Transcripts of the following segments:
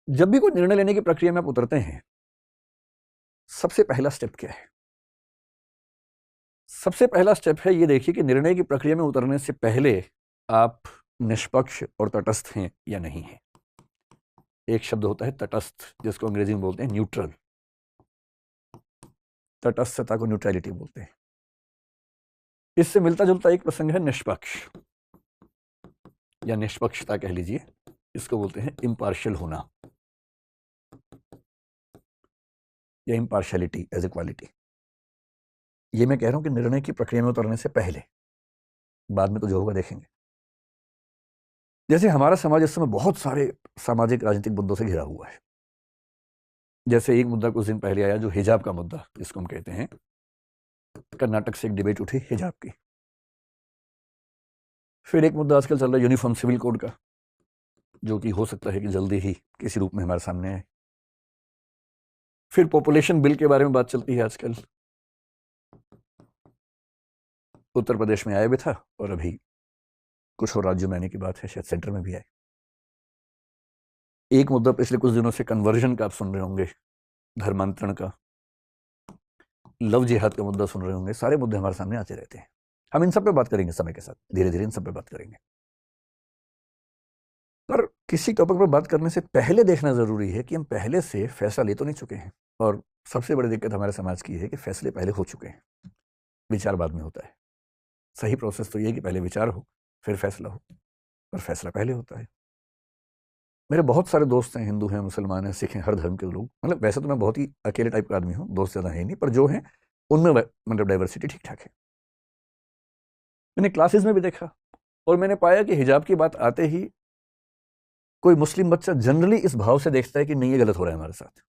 जब भी कोई निर्णय लेने की प्रक्रिया में आप उतरते हैं, सबसे पहला स्टेप क्या है? सबसे पहला स्टेप है ये देखिए कि निर्णय की प्रक्रिया में उतरने से पहले आप निष्पक्ष और तटस्थ हैं या नहीं हैं। एक शब्द होता है तटस्थ, जिसको अंग्रेजी में बोलते हैं न्यूट्रल। तटस्थता को न्यूट्रलिटी बोलते हैं। इससे मिलता जुलता एक प्रसंग है निष्पक्ष या निष्पक्षता कह लीजिए। इसको बोलते हैं इम्पार्शियल होना या इम्पार्शियलिटी एज ए क्वालिटी। ये मैं कह रहा हूं कि निर्णय की प्रक्रिया में उतरने से पहले, बाद में तो जो होगा देखेंगे। जैसे हमारा समाज इस समय बहुत सारे सामाजिक राजनीतिक मुद्दों से घिरा हुआ है। जैसे एक मुद्दा कुछ दिन पहले आया, जो हिजाब का मुद्दा जिसको हम कहते हैं। कर्नाटक से एक डिबेट उठी हिजाब की। फिर एक मुद्दा आजकल चल रहा है यूनिफॉर्म सिविल कोड का, जो कि हो सकता है कि जल्दी ही किसी रूप में हमारे सामने आए। फिर पॉपुलेशन बिल के बारे में बात चलती है आजकल। उत्तर प्रदेश में आया भी था और अभी कुछ और राज्यों में आने की बात है, शायद सेंटर में भी आए। एक मुद्दा पिछले कुछ दिनों से कन्वर्जन का आप सुन रहे होंगे, धर्मांतरण का। लव जिहाद का मुद्दा सुन रहे होंगे। सारे मुद्दे हमारे सामने आते रहते हैं। हम इन सब पे बात करेंगे समय के साथ, धीरे धीरे इन सब पे बात करेंगे। पर किसी टॉपिक पर बात करने से पहले देखना जरूरी है कि हम पहले से फैसला ले तो नहीं चुके हैं। और सबसे बड़ी दिक्कत हमारे समाज की है कि फैसले पहले हो चुके हैं, विचार बाद में होता है। सही प्रोसेस तो ये कि पहले विचार हो फिर फैसला हो, पर फैसला पहले होता है। मेरे बहुत सारे दोस्त हैं, हिंदू हैं, मुसलमान हैं, सिख हैं, हर धर्म के लोग। मतलब वैसे तो मैं बहुत ही अकेले टाइप का आदमी हूँ, दोस्त ज़्यादा है नहीं, पर जो हैं उनमें मतलब डाइवर्सिटी ठीक ठाक है। मैंने क्लासेस में भी देखा और मैंने पाया कि हिजाब की बात आते ही कोई मुस्लिम बच्चा जनरली इस भाव से देखता है कि नहीं ये गलत हो रहा है हमारे साथ,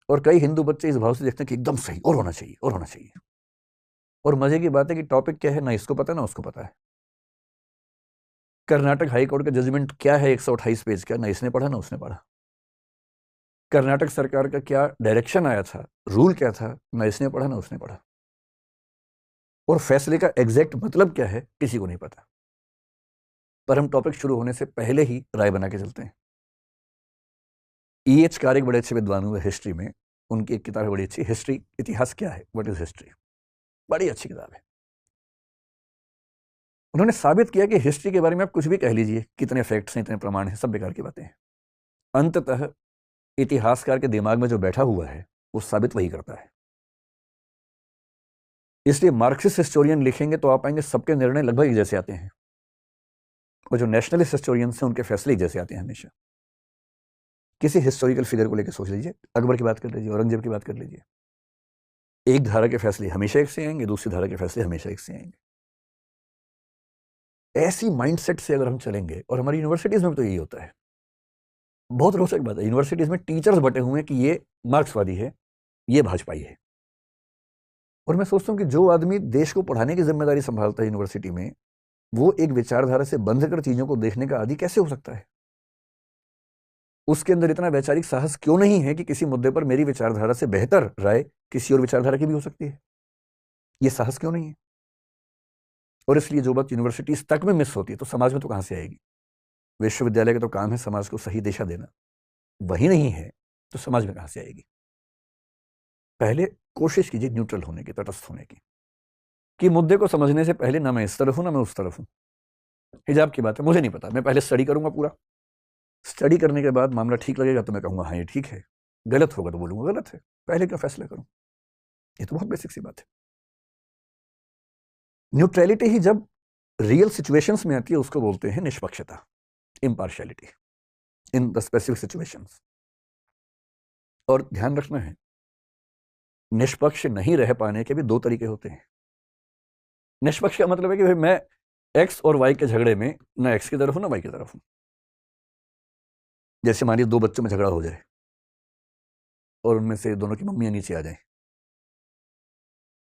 और कई हिंदू बच्चे इस भाव से देखते हैं कि एकदम सही और होना चाहिए और होना चाहिए। और मजे की बात है कि टॉपिक क्या है ना इसको पता ना उसको पता है। कर्नाटक हाईकोर्ट का जजमेंट क्या है 128 पेज का, ना इसने पढ़ा ना उसने पढ़ा। कर्नाटक सरकार का क्या डायरेक्शन आया था, रूल क्या था, ना इसने पढ़ा ना उसने पढ़ा। और फैसले का एग्जैक्ट मतलब क्या है किसी को नहीं पता। पर हम टॉपिक शुरू होने से पहले ही राय बना के चलते हैं। E.H. कार एक बड़े अच्छे विद्वान हुए हिस्ट्री में। उनकी एक किताब है बड़ी अच्छी, हिस्ट्री, इतिहास क्या है, व्हाट इज हिस्ट्री। बड़ी अच्छी किताब है। उन्होंने साबित किया कि हिस्ट्री के बारे में आप कुछ भी कह लीजिए, कितने फैक्ट्स हैं, इतने प्रमाण हैं, सब बेकार की बातें हैं। अंततः इतिहासकार के दिमाग में जो बैठा हुआ है वो साबित वही करता है। इसलिए मार्क्सिस्ट हिस्टोरियन लिखेंगे तो आप पाएंगे सबके निर्णय लगभग एक जैसे आते हैं, और जो नेशनलिस्ट हिस्टोरियंस हैं उनके फैसले एक जैसे आते हैं हमेशा। किसी हिस्टोरिकल फिगर को लेकर सोच लीजिए, अकबर की बात कर लीजिए, औरंगजेब की बात कर लीजिए। एक धारा के फैसले हमेशा एक से आएंगे, दूसरी धारा के फैसले हमेशा एक से आएंगे। ऐसी माइंडसेट से अगर हम चलेंगे, और हमारी यूनिवर्सिटीज में तो यही होता है। बहुत रोचक बात है, यूनिवर्सिटीज में टीचर्स बटे हुए हैं कि ये मार्क्सवादी है, ये भाजपाई है। और मैं सोचता हूँ कि जो आदमी देश को पढ़ाने की जिम्मेदारी संभालता है यूनिवर्सिटी में, वो एक विचारधारा से बंध कर चीजों को देखने का आदी कैसे हो सकता है? उसके अंदर इतना वैचारिक साहस क्यों नहीं है कि किसी मुद्दे पर मेरी विचारधारा से बेहतर राय किसी और विचारधारा की भी हो सकती है? ये साहस क्यों नहीं है? और इसलिए जो बात यूनिवर्सिटीज तक में मिस होती है तो समाज में तो कहां से आएगी? विश्वविद्यालय का तो काम है समाज को सही दिशा देना, वही नहीं है तो समाज में कहां से आएगी? पहले कोशिश कीजिए न्यूट्रल होने की, तटस्थ होने की, कि मुद्दे को समझने से पहले ना मैं इस तरफ हूं ना मैं उस तरफ हूं। हिजाब की बात है, मुझे नहीं पता, मैं पहले स्टडी करूंगा पूरा। स्टडी करने के बाद मामला ठीक लगेगा तो मैं कहूंगा हाँ ये ठीक है, गलत होगा तो बोलूंगा गलत है। पहले क्यों फैसला करूं? ये तो बहुत बेसिक सी बात है। न्यूट्रलिटी ही जब रियल सिचुएशंस में आती है उसको बोलते हैं निष्पक्षता, impartiality in the specific situations. और ध्यान रखना है, निष्पक्ष नहीं रह पाने के भी दो तरीके होते हैं। निष्पक्ष का मतलब है कि भाई मैं एक्स और वाई के झगड़े में ना एक्स की तरफ हूं ना वाई की तरफ हूं। जैसे मान लीजिए दो बच्चों में झगड़ा हो जाए और उनमें से दोनों की मम्मियां नीचे आ जाएं।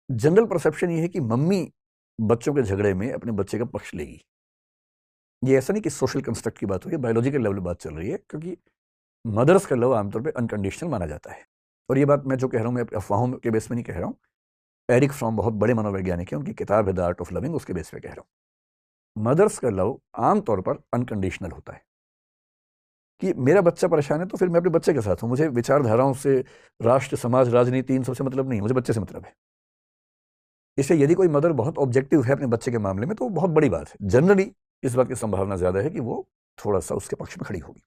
जनरल परसेप्शन ये है कि मम्मी बच्चों के झगड़े में अपने बच्चे का पक्ष लेगी। ये ऐसा नहीं कि सोशल कंस्ट्रक्ट की बात हो रही है, बायोलॉजिकल लेवल बात चल रही है, क्योंकि मदर्स का लव आमतौर पे अनकंडीशनल माना जाता है। और ये बात मैं जो कह रहा हूं मैं अफवाहों के बेस में नहीं कह रहा हूं। एरिक फ्रॉम बहुत बड़े मनोवैज्ञानिक हैं, उनकी किताब है द आर्ट ऑफ लविंग, उसके बेस पे कह रहा हूं। मदर्स का लव आमतौर पर अनकंडीशनल होता है। कि मेरा बच्चा परेशान है तो फिर मैं अपने बच्चे के साथ हूँ। मुझे विचारधाराओं से, राष्ट्र, समाज, राजनीति, इन सबसे मतलब नहीं है, मुझे बच्चे से मतलब है। इसलिए यदि कोई मदर बहुत ऑब्जेक्टिव है अपने बच्चे के मामले में तो वो बहुत बड़ी बात है। जनरली इस बात की संभावना ज़्यादा है कि वो थोड़ा-सा उसके पक्ष में खड़ी होगी।